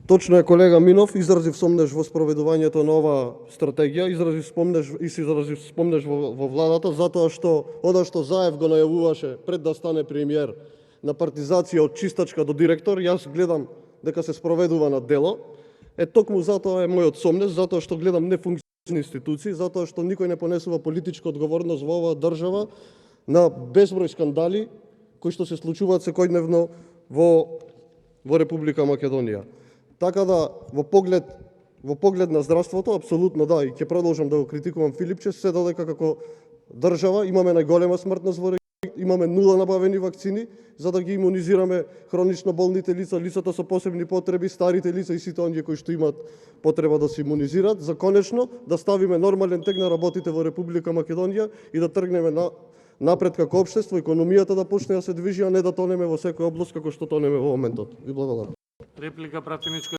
Точно е, колега Минов, изразив сомнеж во спроведувањето на оваа стратегија, изразив спомнеж во владата, затоа што она што Заев го најавуваше пред да стане премиер на партизација од чистачка до директор, јас гледам дека се спроведува на дело. Токму затоа е мојот сомнеж, затоа што гледам нефункционални институции, затоа што никој не понесува политичка одговорност во оваа држава на безброј скандали кои што се случуваат секојдневно во Република Македонија. Така да во поглед на здравството апсолутно да, и ќе продолжам да го критикувам Филипче, се додека како држава имаме најголема смртност во регионот, имаме нула набавени вакцини за да ги имунизираме хронично болните лица, лицата со посебни потреби, старите лица и сите оние кои што имаат потреба да се имунизираат, за конечно да ставиме нормален тек на работите во Република Македонија и да тргнеме напред како општество, економијата да почне да се движи, а не да тонеме во секоја област како што тонеме во моментот. Ви благодарам. Реплика, пратеничко